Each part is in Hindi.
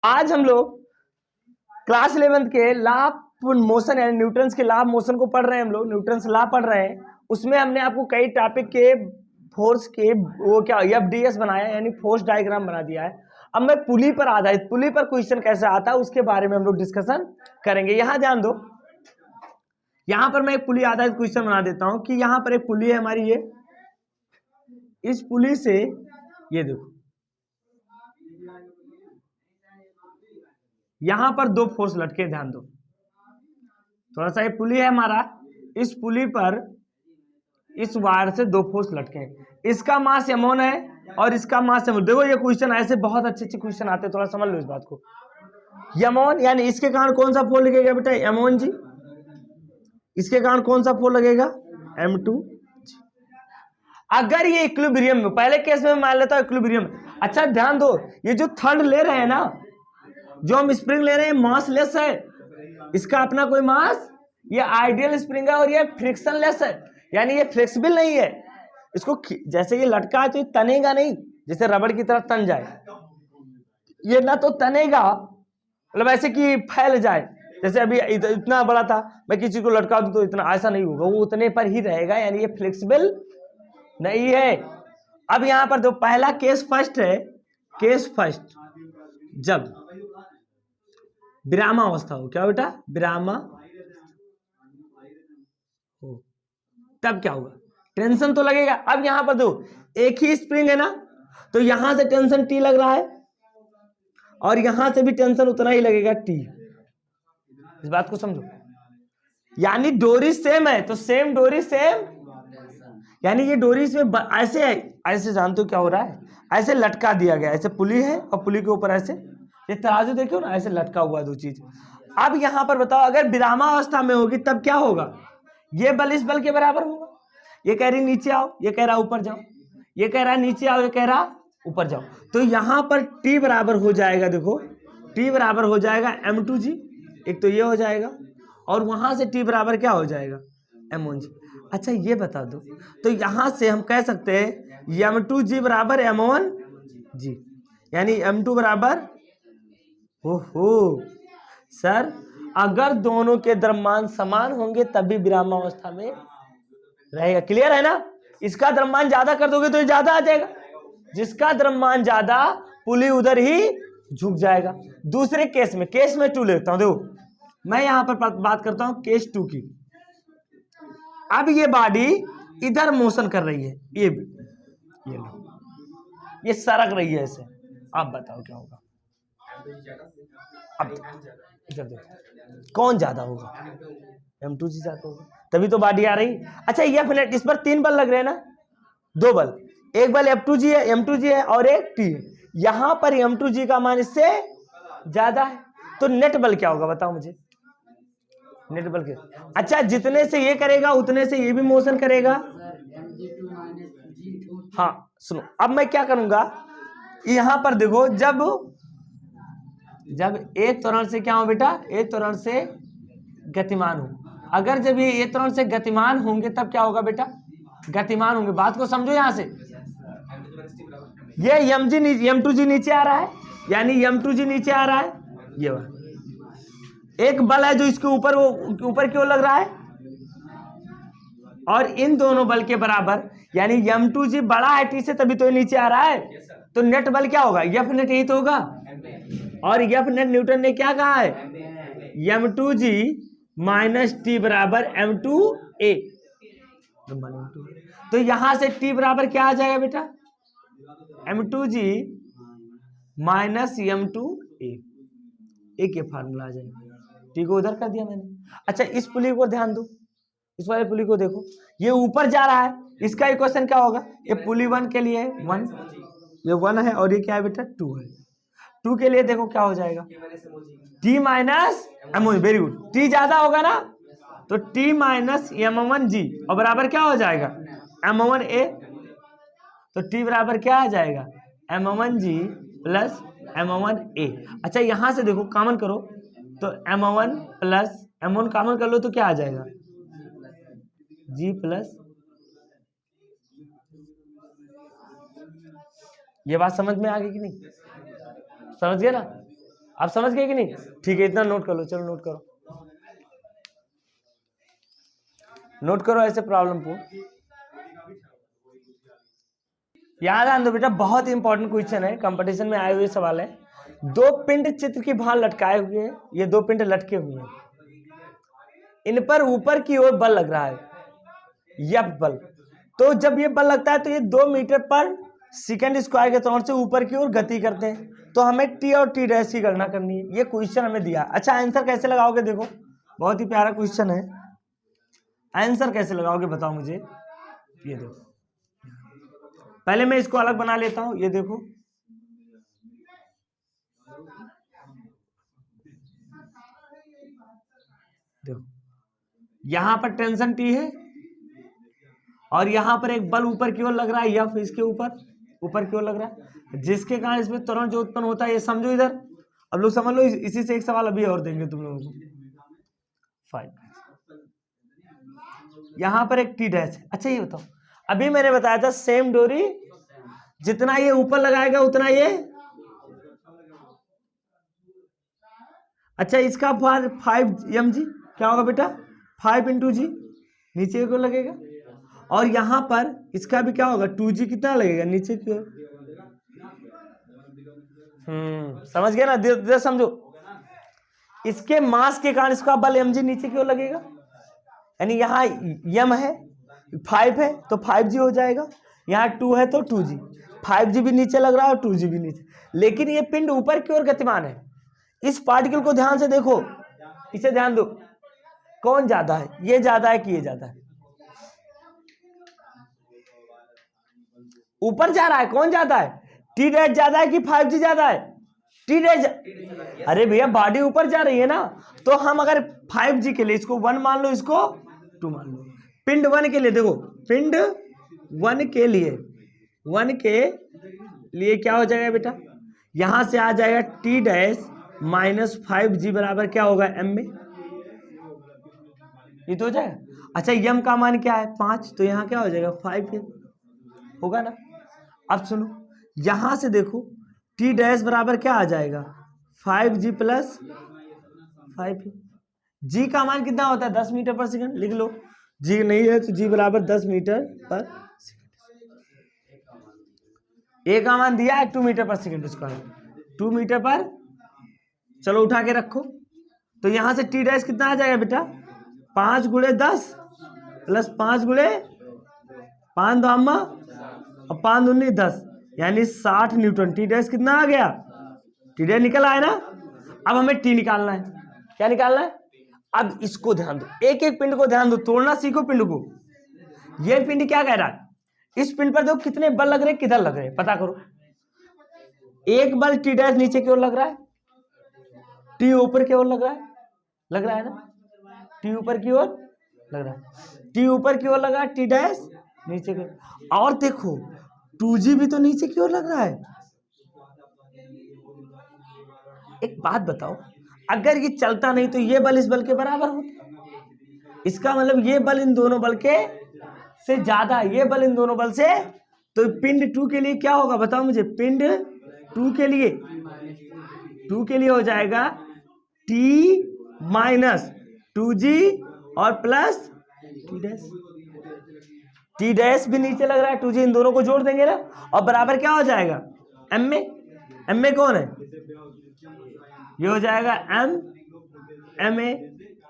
आज हम लोग क्लास 11th के लॉ मोशन यानी न्यूटन्स के लॉ मोशन को पढ़ रहे हैं। हम लोग न्यूटन्स लॉ पढ़ रहे हैं। उसमें हमने आपको कई टॉपिक के फोर्स के वो क्या एफडीएस बनाया यानी फोर्स डायग्राम बना दिया है। अब मैं पुली पर आधारित पुली पर क्वेश्चन कैसे आता है उसके बारे में हम लोग डिस्कशन करेंगे। यहां ध्यान दो, यहां पर मैं एक पुली आधारित क्वेश्चन बना देता हूं कि यहां पर एक पुली है हमारी, ये इस पुली से ये देखो यहां पर दो फोर्स लटके, ध्यान दो थोड़ा सा। ये पुली है हमारा, इस पुली पर इस वायर से दो फोर्स लटके हैं। इसका मास m1 है और इसका मास m1। देखो ये क्वेश्चन ऐसे बहुत अच्छे अच्छे क्वेश्चन आते हैं, थोड़ा समझ लो इस बात को। m1 यानी इसके कारण कौन सा फोर्स लगेगा बेटा, m1 जी। इसके कारण कौन सा फोर्स लगेगा, m2। अगर ये इक्विलिब्रियम में, पहले केस में मान लेता हूं इक्विलिब्रियम। अच्छा ध्यान दो, ये जो थर्ड ले रहे हैं ना, जो हम स्प्रिंग ले रहे हैं मास लेस है, इसका अपना कोई मास, ये आइडियल स्प्रिंग है और ये फ्रिक्शन लेस है यानी ये फ्लेक्सिबल नहीं है। इसको जैसे ये लटका है तो ये तनेगा नहीं, जैसे रबड़ की तरह तन जाए। ये ना तो तनेगा, मतलब ऐसे कि फैल जाए, जैसे अभी इतना बड़ा था, मैं किसी को लटका दूं तो इतना, ऐसा नहीं होगा, वो उतने पर ही रहेगा यानी ये फ्लेक्सिबल नहीं है। अब यहां पर जो पहला केस फर्स्ट है, केस फर्स्ट जब विरामावस्था हो, क्या बेटा विरामा हो, तब क्या होगा, टेंशन तो लगेगा। अब यहां पर दो एक ही स्प्रिंग है ना, तो यहां से टेंशन टी लग रहा है और यहां से भी टेंशन उतना ही लगेगा टी। इस बात को समझो, यानी डोरी सेम है तो सेम डोरी सेम, यानी ये डोरी से ऐसे है, ऐसे जानते हो क्या हो रहा है, ऐसे लटका दिया गया, ऐसे पुली है और पुली के ऊपर ऐसे ये तराजू देखियो ना, ऐसे लटका हुआ दो चीज। अब यहां पर बताओ अगर विरामावस्था में होगी तब क्या होगा, ये बल इस बल के बराबर होगा। ये कह रही नीचे आओ, ये कह रहा ऊपर जाओ, ये कह रहा नीचे आओ, ये कह रहा ऊपर जाओ। तो यहां पर T बराबर हो जाएगा, देखो T बराबर हो जाएगा m2g, एक तो ये हो जाएगा और वहां से T बराबर क्या हो जाएगा m1g। अच्छा ये बता दो, तो यहां से हम कह सकते हैं m2g बराबर m1g, यानी m2 बराबर हो सर अगर दोनों के द्रव्यमान समान होंगे तभी विरामावस्था में रहेगा। क्लियर है ना, इसका द्रव्यमान ज्यादा कर दोगे तो ये ज्यादा आ जाएगा, जिसका द्रव्यमान ज्यादा पुली उधर ही झुक जाएगा। दूसरे केस में 2 लेता हूं, देखो मैं यहां पर बात करता हूं केस 2 की। अब ये बॉडी इधर मोशन कर रही है, ये लो ये सरक रही है ऐसे, आप बताओ क्या होगा। अब इधर देखो कौन ज्यादा होगा, m2g ज्यादा होगा, तभी तो बॉडी आ रही। अच्छा ये फ्लैट, इस पर 3 बल लग रहे हैं ना, 2 बल, एक बल m2g है और एक t है। यहां पर m2g का मान इससे ज्यादा है, तो नेट बल क्या होगा बताओ मुझे, नेट बल के। अच्छा जितने से ये करेगा उतने से ये भी मोशन करेगा। हाँ सुनो, अब मैं क्या करूंगा, यहां पर देखो जब एक त्वरण से क्या हो बेटा, एक त्वरण से गतिमान हो, अगर जब ये एक त्वरण से गतिमान होंगे तब क्या होगा बेटा, गतिमान होंगे। बात को समझो, यहां से ये m2g नीचे आ रहा है, यानी m2g नीचे आ रहा है, ये एक बल है जो इसके ऊपर, वो ऊपर क्यों लग रहा है, और इन दोनों बल के बराबर, यानी m2g बड़ा है t से तभी तो ये नीचे आ रहा है, तो नेट बल क्या होगा, F नेट यही तो होगा। और F नेट न्यूटन ने क्या कहा है, m2g माइनस टी बराबर m2a। तो यहां से t बराबर क्या आ जाएगा बेटा, m2g माइनस m2a, एक ये फार्मूला आ जाएगा। टी को उधर कर दिया मैंने। अच्छा इस पुली को ध्यान दो, इस वाले पुली को देखो, ये ऊपर जा रहा है, इसका इक्वेशन क्या होगा, ये पुली 1 के लिए 1, ये 1 है और ये क्या है बेटा 2 है। 2 के लिए देखो क्या हो जाएगा, t minus m1, very good, t ज्यादा होगा ना तो t माइनस m1g और बराबर क्या हो जाएगा m1a, तो t बराबर क्या आ जाएगा m1g प्लस m1a। अच्छा यहां से देखो कॉमन करो, तो m1 प्लस m1 कॉमन कर लो तो क्या आ जाएगा g प्लस, ये बात समझ में आ गई कि नहीं, समझ गए ना। आप समझ गए कि नहीं? ठीक है, इतना नोट कर लो, चलो नोट करो, नोट करो ऐसे प्रॉब्लम को। याद आने दो बेटा, बहुत इंपॉर्टेंट क्वेश्चन है, कंपटीशन में आए हुए सवाल है। दो पिंड चित्र की भार लटकाए हुए हैं, ये दो पिंड लटके हुए हैं, इन पर ऊपर की ओर बल लग रहा है, यह बल। तो जब ये बल लगता है तो ये 2 मीटर पर सेकंड स्क्वायर के तौर से ऊपर की ओर गति करते हैं। तो हमें टी और टी डैश की गणना करनी है, ये क्वेश्चन हमें दिया। अच्छा, आंसर कैसे लगाओगे? देखो बहुत ही प्यारा क्वेश्चन है, आंसर कैसे लगाओगे बताओ मुझे। ये देखो, पहले मैं इसको अलग बना लेता हूं, ये देखो, देखो यहां पर टेंशन टी है और यहां पर एक बल ऊपर की ओर लग रहा है, या फिर इसके ऊपर की ओर लग रहा है, जिसके कारण इसमें त्वरण जो उत्पन्न होता है, ये समझो इधर। अब लोग समझ लो, इसी से एक सवाल अभी और देंगे तुम लोगों को। 5 यहां पर एक टी डैश है। अच्छा ये बताओ, अभी मैंने बताया था सेम डोरी जितना ये ऊपर लगाएगा उतना ये, अच्छा इसका 5 mg क्या होगा बेटा, 5 × g नीचे को लगेगा, और यहां पर इसका भी क्या होगा 2g कितना लगेगा नीचे की ओर। समझ गया ना? दे समझो, इसके मास के कारण इसका बल mg नीचे की ओर लगेगा, यानी यहाँ m है 5 है तो 5g हो जाएगा, यहाँ 2 है तो 2g, 5g भी नीचे लग रहा है और 2g भी नीचे, लेकिन ये पिंड ऊपर की ओर गतिमान है। इस पार्टिकल को ध्यान से देखो, इसे ध्यान दो, कौन ज्यादा है, ये ज्यादा है कि ये ज्यादा है? ऊपर जा रहा है, कौन ज्यादा है? टी डैश ज्यादा है कि 5g ज्यादा है? T dash. अरे भैया बॉडी ऊपर जा रही है ना, तो हम अगर 5g के लिए इसको 1 मान लो, इसको 2 मान लो। पिंड 1 के लिए देखो, पिंड 1 के लिए क्या हो जाएगा बेटा, यहां से आ जाएगा टी डैश माइनस 5g बराबर क्या होगा m में, ये तो हो जाएगा। अच्छा m का मान क्या है 5, तो यहाँ क्या हो जाएगा 5 होगा ना। अब सुनो, यहां से देखो टी डैश बराबर क्या आ जाएगा 5g प्लस 5, जी का मान कितना होता है 10 मीटर पर सेकंड, लिख लो, जी नहीं है तो जी बराबर 10 मीटर पर सेकंड। ए का मान दिया है 2 मीटर पर सेकंड स्क्वायर, 2 मीटर पर, चलो उठा के रखो, तो यहां से टी डैश कितना आ जाएगा बेटा 5 × 10 प्लस 5 × 5 2 और 5 दूनी 10, यानी 60 न्यूटन। टी डैश कितना आ गया, टी डैश निकल आया ना। अब हमें टी निकालना है, क्या निकालना है? अब इसको ध्यान दो, एक एक पिंड को ध्यान दो, तोड़ना सीखो पिंड को। ये पिंड क्या कह रहा है, इस पिंड पर देखो कितने बल लग रहे हैं, किधर लग रहे हैं पता करो। एक बल टी डैश नीचे की ओर लग रहा है, टी ऊपर की ओर लग रहा है ना, टी ऊपर की ओर लग रहा है, टी ऊपर की ओर लगा, टी डैश नीचे की ओर। और देखो 2g भी तो नीचे की ओर लग रहा है। एक बात बताओ, अगर ये चलता नहीं तो ये बल इस बल के बराबर होता, इसका मतलब ये बल इन दोनों बल के से ज्यादा, ये बल इन दोनों बल से, तो पिंड 2 के लिए क्या होगा बताओ मुझे, पिंड 2 के लिए हो जाएगा t माइनस 2g और plus T dash. T dash भी नीचे लग रहा है, 2g, इन दोनों को जोड़ देंगे ना, और बराबर क्या हो जाएगा m में कौन है, ये हो जाएगा m a,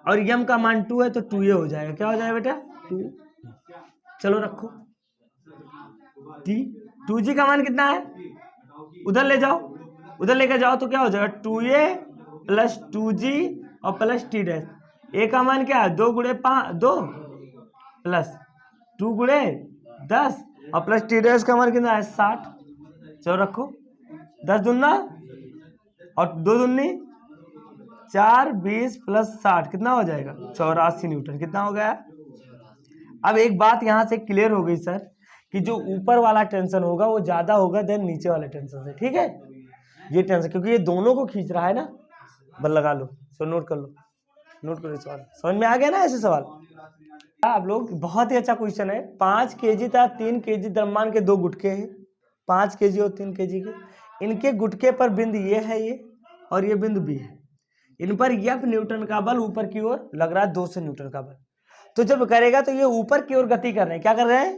और m का मान 2 है तो 2a हो जाएगा, क्या हो जाएगा बेटा 2। चलो रखो, t 2g का मान कितना है, उधर ले जाओ, उधर लेकर जाओ तो क्या हो जाएगा 2a प्लस 2g और प्लस टी डैश। a का मान क्या है 2 × 5 2 प्लस 2 × 10 और प्लस टी डैश का मान कितना है 60। चलो रखो, 10 दूना और 2 दूनी 4, 20 प्लस 60 कितना हो जाएगा 84 न्यूटन, कितना हो गया। अब एक बात यहाँ से क्लियर हो गई सर, कि जो ऊपर वाला टेंशन होगा वो ज्यादा होगा देन नीचे वाले टेंशन से, ठीक है। ये टेंशन क्योंकि ये दोनों को खींच रहा है ना, बल लगा लो, सो नोट कर लो, नोट करो सवाल, समझ में आ गया ना ऐसे सवाल। आप लोग, बहुत ही अच्छा क्वेश्चन है। 5 kg था 3 kg द्रव्यमान के 2 गुटके हैं, 5 kg और 3 kg के, इनके गुटके पर बिंद ये है, ये और ये बिंदु बी है, इन पर F न्यूटन का बल ऊपर की ओर लग रहा है 200 न्यूटन का बल। तो जब करेगा तो ये ऊपर की ओर गति कर रहे हैं, क्या कर रहे हैं,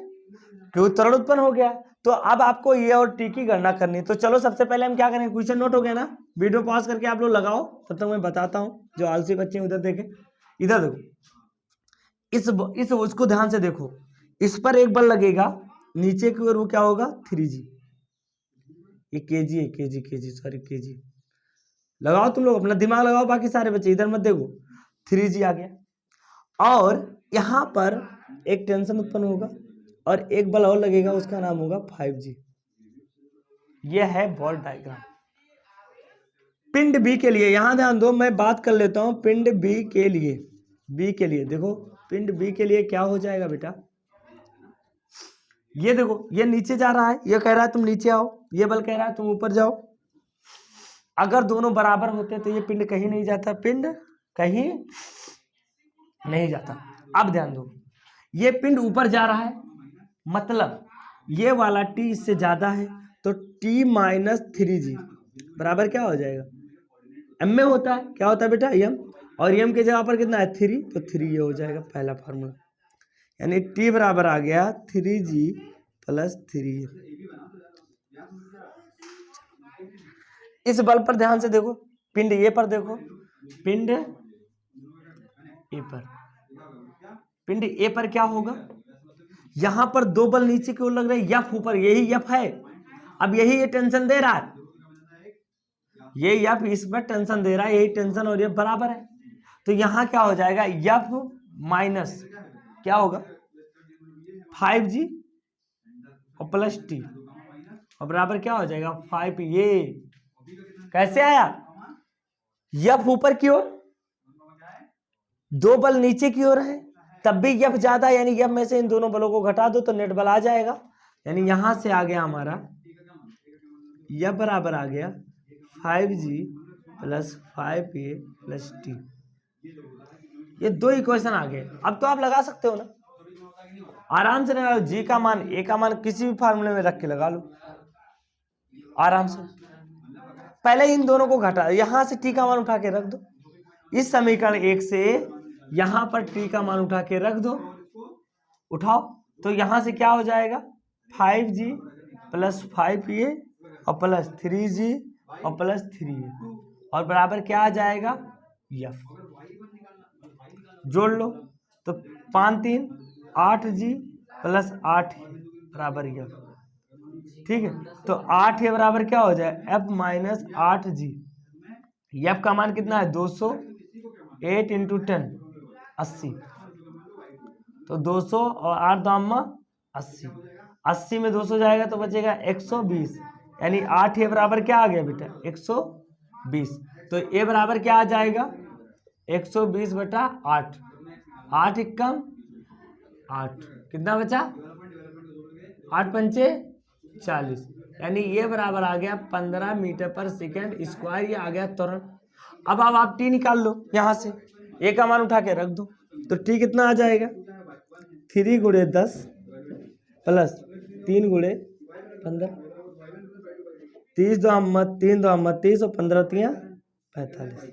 क्योंकि त्वरण उत्पन्न हो गया। तो अब आपको ये और टी की गणना करनी है। तो चलो सबसे पहले हम क्या करेंगे, क्वेश्चन नोट हो गया ना, वीडियो पॉज करके आप लोग लगाओ, तब तक मैं बताता हूँ। जो आलसी बच्चे उधर देखें, इधर देखो, इस उसको ध्यान से देखो, इस पर एक बल लगेगा नीचे की ओर, वो क्या होगा 3G, ये केजी है, केजी लगाओ, तुम लोग अपना दिमाग लगाओ, बाकी सारे बच्चे इधर मत देखो, 3G आ गया। और यहां पर एक टेंशन उत्पन्न होगा और एक बल और लगेगा, उसका नाम होगा 5G। यह है बॉल डायग्राम। पिंड बी के लिए यहां ध्यान दो, मैं बात कर लेता हूं पिंड बी के लिए, देखो पिंड बी के लिए क्या हो जाएगा बेटा, ये देखो, ये नीचे जा रहा है, ये कह रहा है तुम नीचे आओ, ये बल कह रहा है तुम ऊपर जाओ। अगर दोनों बराबर होते तो ये पिंड कहीं नहीं जाता, पिंड कहीं नहीं जाता। अब ध्यान दो, ये पिंड ऊपर जा रहा है, मतलब ये वाला टी इससे ज्यादा है, तो टी माइनस 3G बराबर क्या हो जाएगा, एम में होता है, क्या होता है बेटा, एम, और एम के जगह पर कितना है 3, तो 3 ये हो जाएगा पहला फार्मूला, यानी टी बराबर आ गया 3G प्लस 3। इस बल पर ध्यान से देखो, पिंड ए पर देखो, पिंड ए पर क्या होगा, यहां पर दो बल नीचे की ओर लग रहे हैं, एफ ऊपर, यही एफ है। अब यही ये टेंशन दे रहा है, ये एफ इस पर टेंशन दे रहा है, यही टेंशन और एफ बराबर है। तो यहां क्या हो जाएगा, एफ माइनस क्या होगा 5G और प्लस टी, और बराबर क्या हो जाएगा 5। ये कैसे आया, एफ ऊपर की ओर, दो बल नीचे की ओर है, तब भी एफ ज्यादा, यानी एफ में से इन दोनों बलों को घटा दो तो नेट बल आ जाएगा, यानी यहां से आ गया हमारा एफ बराबर आ गया 5G plus 5A plus T. ये दो इक्वेशन आ गए। अब तो आप लगा सकते हो ना, आराम से लगा लो, जी का मान, ए का मान किसी भी फार्मूले में रख के लगा लो आराम से। पहले इन दोनों को घटा, यहां से टी का मान उठा के रख दो, इस समीकरण 1 से यहां पर टी का मान उठा के रख दो, उठाओ, तो यहां से क्या हो जाएगा 5G प्लस 5A और प्लस 3G और प्लस 3A, और बराबर क्या आ जाएगा एफ। जोड़ लो तो 5 3 8G प्लस 8 बराबर एफ, ठीक है। तो 8 बराबर क्या हो जाए, एफ माइनस 8G। एफ का मान कितना है 200, 8 इंटू 10 80, तो 200 और 8 दाम 80, 80 में 200 जाएगा तो बचेगा 120, यानी 8 ए बराबर क्या आ गया बेटा 120। तो ए बराबर क्या आ जाएगा 120 बटा 8, 8 एकम 8, कितना बचा 8 पंचे 40, यानी ये बराबर आ गया 15 मीटर पर सेकेंड स्क्वायर, ये आ गया त्वरण। अब आप टी निकाल लो, यहां से ए का मान उठा के रख दो, तो टी कितना आ जाएगा 3 गुणे 10 प्लस 3 गुणे 15, 30 दो 3 दो 30 और 15 3 45,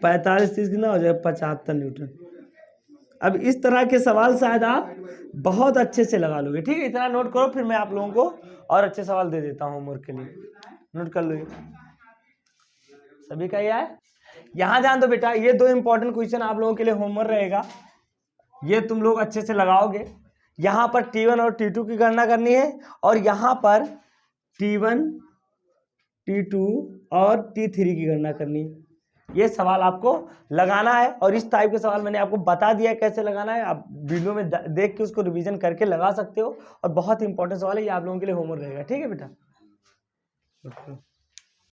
45 30 कितना हो जाएगा 75 न्यूटन। अब इस तरह के सवाल शायद आप बहुत अच्छे से लगा लोगे, ठीक है। इतना नोट करो, फिर मैं आप लोगों को और अच्छे सवाल दे देता हूँ होमवर्क के लिए, नोट कर लो। सभी का यह है, यहां ध्यान दो बेटा, ये दो इंपॉर्टेंट क्वेश्चन आप लोगों के लिए होमवर्क रहेगा, ये तुम लोग अच्छे से लगाओगे। यहां पर T1 और T2 की गणना करनी है, और यहां पर T1 T2 और T3 की गणना करनी है। ये सवाल आपको लगाना है, और इस टाइप के सवाल मैंने आपको बता दिया है कैसे लगाना है, आप वीडियो में देख के उसको रिवीजन करके लगा सकते हो, और बहुत इंपॉर्टेंट सवाल है, ये आप लोगों के लिए होमवर्क रहेगा, ठीक है बेटा।